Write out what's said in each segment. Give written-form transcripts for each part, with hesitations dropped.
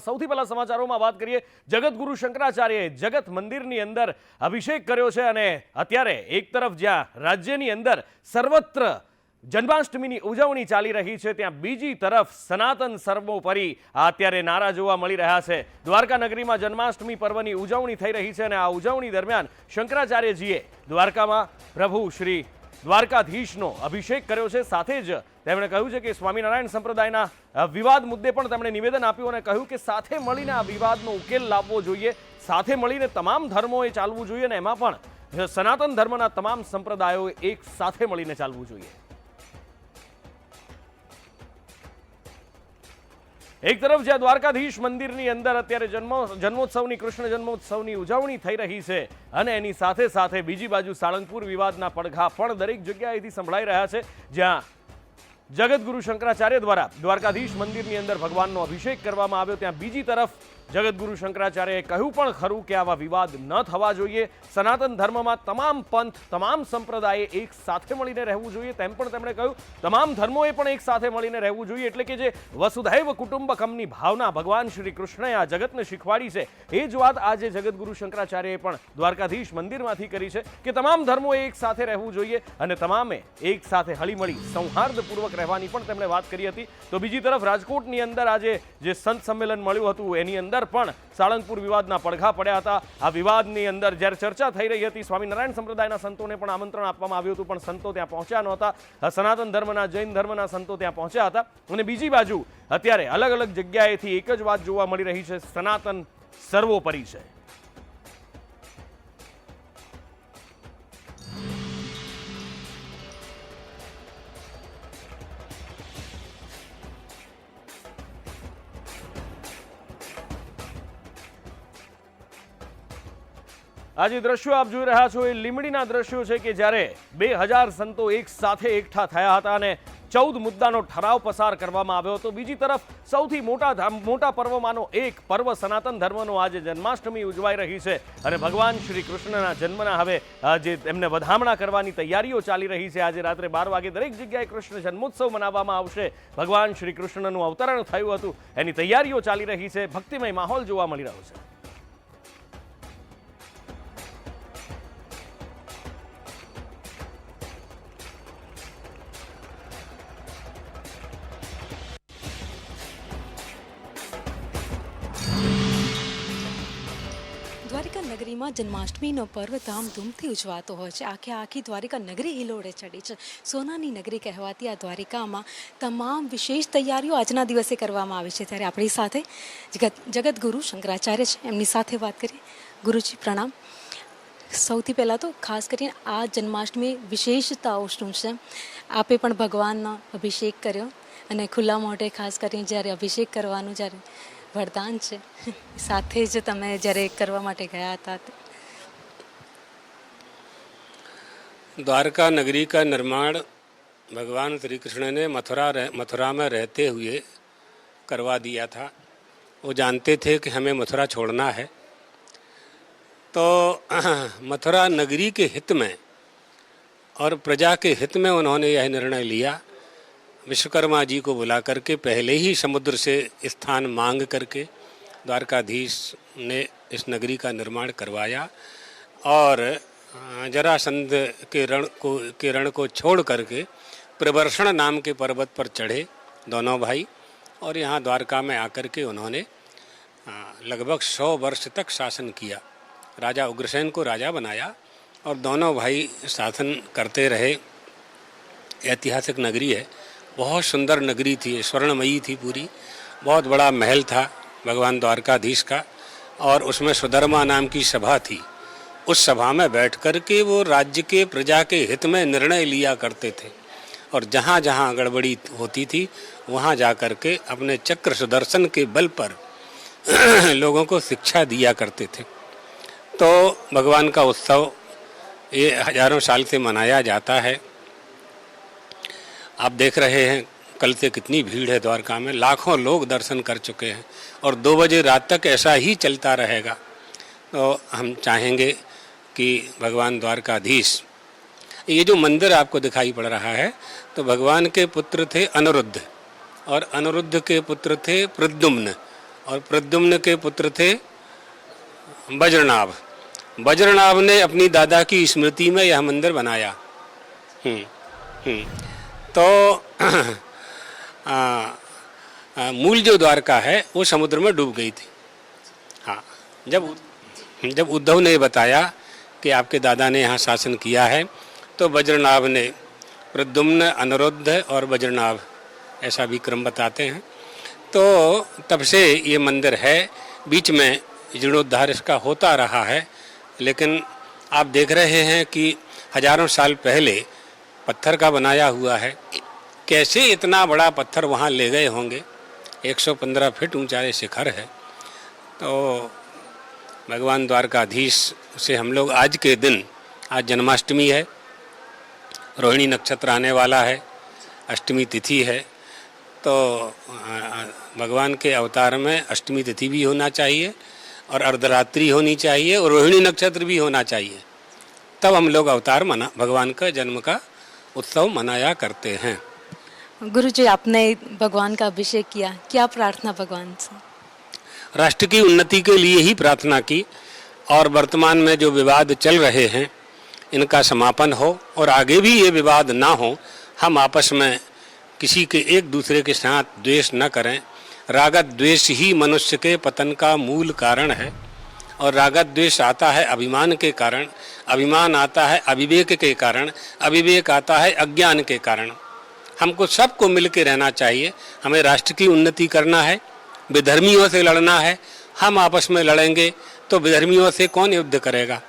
સૌથી પહેલા સમાચારોમાં વાત કરીએ, જગતગુરુ શંકરાચાર્યએ જગત મંદિરની અંદર અભિષેક કર્યો છે અને અત્યારે એક તરફ જ્યાં રાજ્યની અંદર સર્વત્ર જન્માષ્ટમીની ઉજવણી ચાલી રહી છે, ત્યાં બીજી તરફ સનાતન સર્વોપરી અત્યારે નારા જોવા મળી રહ્યા છે. દ્વારકા નગરીમાં જન્માષ્ટમી પર્વની ઉજવણી થઈ રહી છે અને આ ઉજવણી દરમિયાન શંકરાચાર્યજીએ દ્વારકામાં પ્રભુ શ્રી દ્વારકાધીશનો અભિષેક કર્યો છે. સાથે જ તેમણે કહ્યું છે કે સ્વામિનારાયણ સંપ્રદાયના વિવાદ મુદ્દે પણ તેમણે નિવેદન આપ્યું અને કહ્યું કે સાથે મળીને આ વિવાદનો ઉકેલ લાવવો જોઈએ, સાથે મળીને તમામ ધર્મોએ ચાલવું જોઈએ અને એમાં પણ સનાતન ધર્મના તમામ સંપ્રદાયોએ એક સાથે મળીને ચાલવું જોઈએ. એક તરફ જ્યાં દ્વારકાધીશ મંદિરની અંદર અત્યારે જન્મોત્સવની કૃષ્ણ જન્મોત્સવની ઉજવણી થઈ રહી છે અને એની સાથે સાથે બીજી બાજુ સાળંગપુર વિવાદના પડઘા પણ દરેક જગ્યાએથી સંભળાઈ રહ્યા છે, જ્યાં જગતગુરુ શંકરાચાર્ય દ્વારા દ્વારકાધીશ મંદિરની અંદર ભગવાનનો અભિષેક કરવામાં આવ્યો, ત્યાં બીજી તરફ જગતગુરુ શંકરાચાર્યએ કહ્યું પણ ખરું કે આવા વિવાદ ન થવા જોઈએ. સનાતન ધર્મમાં તમામ પંથ, તમામ સંપ્રદાયે એક સાથે મળીને રહેવું જોઈએ, તેમ પણ તેમણે કહ્યું. તમામ ધર્મોએ પણ એક સાથે મળીને રહેવું જોઈએ. એટલે કે જે વસુધૈવ કુટુંબકમની ભાવના ભગવાન શ્રી કૃષ્ણએ આ જગતને શીખવાડી છે, એ જ વાત આજે જગતગુરુ શંકરાચાર્યએ પણ દ્વારકાધીશ મંદિરમાંથી કરી છે કે તમામ ધર્મોએ એક સાથે રહેવું જોઈએ અને તમામે એક સાથે હળીમળી સૌહાર્દપૂર્વક રહેવાની પણ તેમણે વાત કરી હતી. તો બીજી તરફ રાજકોટની અંદર આજે જે સંત સંમેલન મળ્યું હતું એની અંદર પણ સાળંગપુર વિવાદના પડઘા પડ્યા હતા. આ વિવાદની અંદર જ્યારે ચર્ચા થઈ રહી હતી, સ્વામિનારાયણ સંપ્રદાયના સંતોને પણ આમંત્રણ આપવામાં આવ્યું હતું, પણ સંતો ત્યાં પહોંચ્યા નહોતા. સનાતન ધર્મના, જૈન ધર્મના સંતો ત્યાં પહોંચ્યા હતા. અને બીજી બાજુ અત્યારે અલગ અલગ જગ્યાએથી એક જ વાત જોવા મળી રહી છે, સનાતન સર્વોપરી છે. આ જે દ્રશ્યો આપ જોઈ રહ્યા છો એ લીંબડીના દ્રશ્યો છે કે જ્યારે 2000 સંતો એક સાથે એકઠા થયા હતા અને 14 મુદ્દાનો ઠરાવ પસાર કરવામાં આવ્યો હતો. બીજી તરફ સૌથી મોટા પર્વમાંનો એક પર્વ સનાતન ધર્મનો આજે જન્માષ્ટમી ઉજવાઈ રહી છે અને ભગવાન શ્રી કૃષ્ણના જન્મના હવે જે એમને વધામણા કરવાની તૈયારીઓ ચાલી રહી છે. આજે રાત્રે 12 વાગે દરેક જગ્યાએ કૃષ્ણ જન્મોત્સવ મનાવવામાં આવશે. ભગવાન શ્રી કૃષ્ણનું અવતરણ થયું હતું, એની તૈયારીઓ ચાલી રહી છે. ભક્તિમય માહોલ જોવા મળી રહ્યો છે. દ્વારિકા નગરીમાં જન્માષ્ટમીનો પર્વ ધામધૂમથી ઉજવાતો હોય છે. આખી દ્વારિકા નગરી હિલોડે ચડી છે. સોનાની નગરી કહેવાતી આ દ્વારિકામાં તમામ વિશેષ તૈયારીઓ આજના દિવસે કરવામાં આવી છે. ત્યારે આપણી સાથે જગતગુરુ શંકરાચાર્ય છે, એમની સાથે વાત કરીએ. ગુરુજી પ્રણામ. સૌથી પહેલાં તો ખાસ કરીને આ જન્માષ્ટમી વિશેષતાઓ શું છે? આપે પણ ભગવાનનો અભિષેક કર્યો અને ખુલ્લા મોઢે ખાસ કરીને જ્યારે અભિષેક કરવાનું જ્યારે વરદાન છે, સાથે જ તમે જ્યારે કરવા માટે ગયા હતા. द्वारका नगरी का निर्माण भगवान श्री कृष्ण ने मथुरा में रहते हुए करवा दिया था. वो जानते थे कि हमें मथुरा छोड़ना है, तो मथुरा नगरी के हित में और प्रजा के हित में उन्होंने यह निर्णय लिया. विश्वकर्मा जी को बुला करके पहले ही समुद्र से स्थान मांग करके द्वारकाधीश ने इस नगरी का निर्माण करवाया और जरासंध के रण को छोड़ करके प्रवर्षण नाम के पर्वत पर चढ़े दोनों भाई और यहाँ द्वारका में आकर के उन्होंने लगभग 100 वर्ष तक शासन किया. राजा उग्रसेन को राजा बनाया और दोनों भाई शासन करते रहे. ऐतिहासिक नगरी है, बहुत सुंदर नगरी थी, स्वर्णमयी थी पूरी. बहुत बड़ा महल था भगवान द्वारकाधीश का और उसमें सुधर्मा नाम की सभा थी. उस सभा में बैठ कर के वो राज्य के प्रजा के हित में निर्णय लिया करते थे और जहाँ जहाँ गड़बड़ी होती थी वहाँ जा कर के अपने चक्र सुदर्शन के बल पर लोगों को शिक्षा दिया करते थे. तो भगवान का उत्सव ये हजारों साल से मनाया जाता है. आप देख रहे हैं कल से कितनी भीड़ है द्वारका में. लाखों लोग दर्शन कर चुके हैं और 2 बजे रात तक ऐसा ही चलता रहेगा. तो हम चाहेंगे कि भगवान द्वारकाधीश, ये जो मंदिर आपको दिखाई पड़ रहा है, तो भगवान के पुत्र थे अनिरुद्ध और अनिरुद्ध के पुत्र थे प्रद्युम्न और प्रद्युम्न के पुत्र थे वज्रनाभ। वज्रनाभ ने अपनी दादा की स्मृति में यह मंदिर बनाया। तो मूल जो द्वारका है वो समुद्र में डूब गई थी। हाँ, जब उद्धव ने बताया कि आपके दादा ने यहाँ शासन किया है, तो वज्रनाभ ने, प्रद्युम्न, अनिरुद्ध और वज्रनाभ ऐसा भी क्रम बताते हैं, तो तब से ये मंदिर है। बीच में जीर्णोद्धार इसका होता रहा है, लेकिन आप देख रहे हैं कि हजारों साल पहले पत्थर का बनाया हुआ है। कैसे इतना बड़ा पत्थर वहाँ ले गए होंगे। 115 फीट ऊंचा शिखर है। तो भगवान द्वारकाधीश से हम लोग आज के दिन, आज जन्माष्टमी है, रोहिणी नक्षत्र आने वाला है, अष्टमी तिथि है, तो भगवान के अवतार में अष्टमी तिथि भी होना चाहिए और अर्धरात्रि होनी चाहिए और रोहिणी नक्षत्र भी होना चाहिए। तब हम लोग अवतार भगवान का जन्म का उत्सव मनाया करते हैं। गुरु जी, आपने भगवान का अभिषेक किया, क्या प्रार्थना भगवान से? राष्ट्र की उन्नति के लिए ही प्रार्थना की, और वर्तमान में जो विवाद चल रहे हैं इनका समापन हो और आगे भी ये विवाद ना हो। हम आपस में किसी के एक दूसरे के साथ द्वेष न करें। रागत द्वेष ही मनुष्य के पतन का मूल कारण है, और रागत द्वेष आता है अभिमान के कारण, अभिमान आता है अविवेक के कारण, अविवेक आता है अज्ञान के कारण। हमको सबको मिल के रहना चाहिए। हमें राष्ट्र की उन्नति करना है, विधर्मियों से लड़ना है। हम आपस में लड़ेंगे तो विधर्मियों से कौन युद्ध करेगा।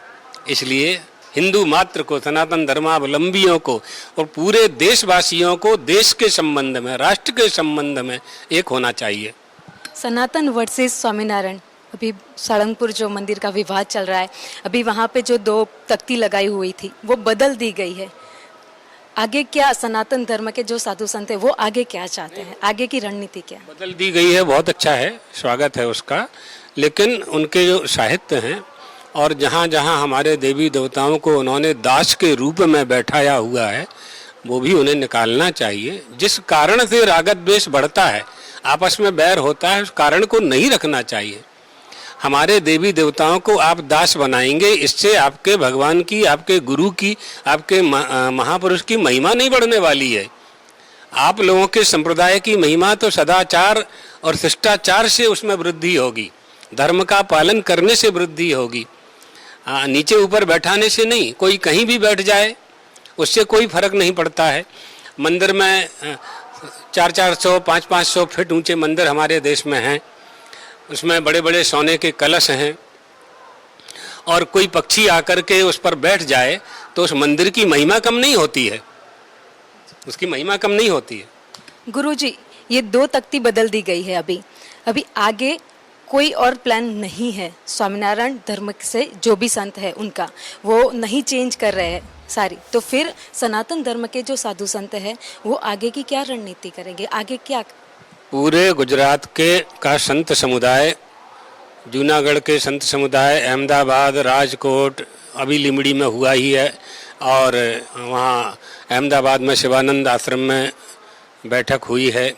इसलिए हिंदू मात्र को, सनातन धर्मावलंबियों को और पूरे देशवासियों को देश के संबंध में, राष्ट्र के संबंध में एक होना चाहिए। सनातन वर्सेस स्वामीनारायण, अभी सारंगपुर जो मंदिर का विवाद चल रहा है, अभी वहाँ पे जो 2 तख्ती लगाई हुई थी वो बदल दी गई है। आगे क्या सनातन धर्म के जो साधु संत है वो आगे क्या चाहते हैं, आगे की रणनीति क्या? बदल दी गई है, बहुत अच्छा है, स्वागत है उसका, लेकिन उनके जो साहित्य हैं और जहाँ जहाँ हमारे देवी देवताओं को उन्होंने दास के रूप में बैठाया हुआ है वो भी उन्हें निकालना चाहिए। जिस कारण से रागत द्वेष बढ़ता है, आपस में बैर होता है, उस कारण को नहीं रखना चाहिए। हमारे देवी देवताओं को आप दास बनाएंगे, इससे आपके भगवान की, आपके गुरु की, आपके महापुरुष की महिमा नहीं बढ़ने वाली है। आप लोगों के संप्रदाय की महिमा तो सदाचार और शिष्टाचार से उसमें वृद्धि होगी, धर्म का पालन करने से वृद्धि होगी, नीचे ऊपर बैठाने से नहीं। कोई कहीं भी बैठ जाए उससे कोई फर्क नहीं पड़ता है। मंदिर में 400-400, 500-500 फीट ऊंचे मंदिर हमारे देश में हैं, उसमें बड़े बड़े सोने के कलश हैं, और कोई पक्षी आकर के उस पर बैठ जाए तो उस मंदिर की महिमा कम नहीं होती है, उसकी महिमा कम नहीं होती है। गुरुजी, ये 2 तख्ती बदल दी गई है। अभी आगे कोई और प्लान नहीं है। स्वामीनारायण धर्म से जो भी संत है उनका वो नहीं चेंज कर रहे हैं सारी, तो फिर सनातन धर्म के जो साधु संत है वो आगे की क्या रणनीति करेंगे, आगे क्या? पूरे गुजरात के का संत समुदाय, जूनागढ़ के संत समुदाय, अहमदाबाद, राजकोट, अभी लिमड़ी में हुआ ही है, और वहाँ अहमदाबाद में शिवानंद आश्रम में बैठक हुई है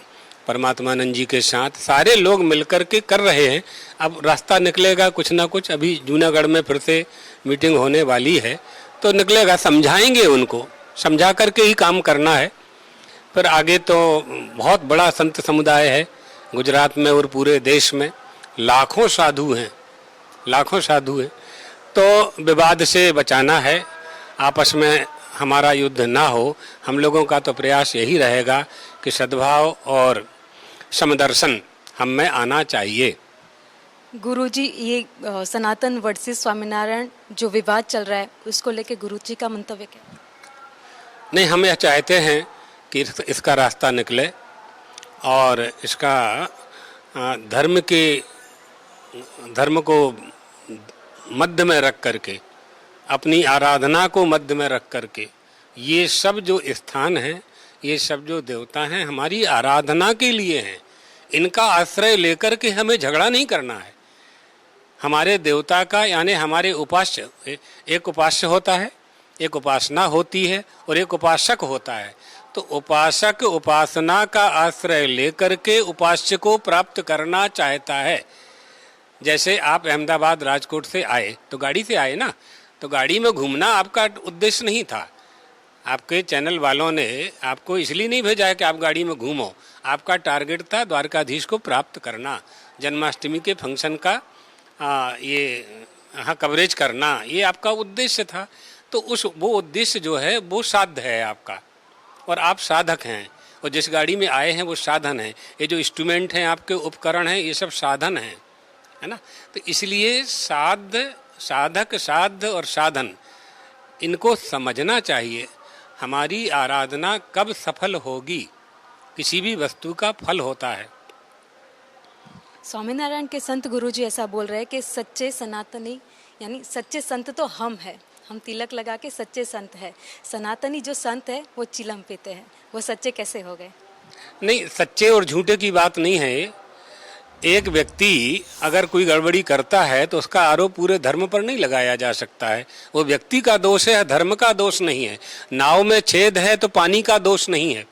परमात्मानंद जी के साथ। सारे लोग मिलकर के कर रहे हैं। अब रास्ता निकलेगा कुछ ना कुछ। अभी जूनागढ़ में फिर से मीटिंग होने वाली है, तो निकलेगा, समझाएंगे उनको, समझा करके ही काम करना है। फिर आगे तो बहुत बड़ा संत समुदाय है गुजरात में और पूरे देश में, लाखों साधु हैं, लाखों साधु हैं। तो विवाद से बचाना है, आपस में हमारा युद्ध ना हो। हम लोगों का तो प्रयास यही रहेगा कि सद्भाव और समदर्शन हम में आना चाहिए। गुरुजी, ये सनातन वर्सेस स्वामीनारायण जो विवाद चल रहा है उसको लेके गुरुजी का मंतव्य क्या? नहीं, हम यह चाहते हैं कि इसका रास्ता निकले और इसका धर्म को मध्य में रख करके, अपनी आराधना को मध्य में रख करके, ये सब जो स्थान हैं, ये सब जो देवता हैं हमारी आराधना के लिए हैं। इनका आश्रय लेकर के हमें झगड़ा नहीं करना है। हमारे देवता का यानी हमारे उपास्य, एक उपास्य होता है, एक उपासना होती है और एक उपासक होता है। तो उपासक उपासना का आश्रय लेकर के उपास्य को प्राप्त करना चाहता है। जैसे आप अहमदाबाद राजकोट से आए तो गाड़ी से आए ना, तो गाड़ी में घूमना आपका उद्देश्य नहीं था। आपके चैनल वालों ने आपको इसलिए नहीं भेजा है कि आप गाड़ी में घूमो, आपका टारगेट था द्वारकाधीश को प्राप्त करना, जन्माष्टमी के फंक्शन का कवरेज करना, ये आपका उद्देश्य था। तो वो उद्देश्य जो है वो साध्य है आपका, और आप साधक हैं, और जिस गाड़ी में आए हैं वो साधन है। ये जो इंस्ट्रूमेंट हैं आपके उपकरण हैं, ये सब साधन हैं, है ना। तो इसलिए साधक साध्य और साधन, इनको समझना चाहिए। हमारी आराधना कब सफल होगी, किसी भी वस्तु का फल होता है। स्वामीनारायण के संत गुरुजी ऐसा बोल रहे हैं कि सच्चे सनातनी यानी सच्चे संत तो हम तिलक लगा के सच्चे संत है। सनातनी जो संत है वो चिलम पीते हैं, वो सच्चे कैसे हो गए? नहीं, सच्चे और झूठे की बात नहीं है। एक व्यक्ति अगर कोई गड़बड़ी करता है तो उसका आरोप पूरे धर्म पर नहीं लगाया जा सकता है। वो व्यक्ति का दोष है, धर्म का दोष नहीं है। नाव में छेद है तो पानी का दोष नहीं है।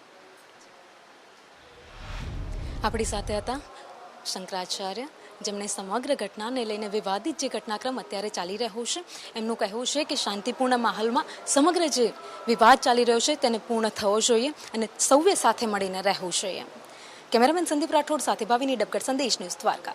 આપણી સાથે હતા શંકરાચાર્ય, જેમણે સમગ્ર ઘટનાને લઈને વિવાદિત જે ઘટનાક્રમ અત્યારે ચાલી રહ્યો છે એમનું કહેવું છે કે શાંતિપૂર્ણ માહોલમાં સમગ્ર જે વિવાદ ચાલી રહ્યો છે તેને પૂર્ણ થવો જોઈએ અને સૌએ સાથે મળીને રહેવું જોઈએ। કેમેરામેન સંદીપ રાઠોડ સાથે ભાવિની ડબગર, સંદેશ ન્યૂઝ, દ્વારકા।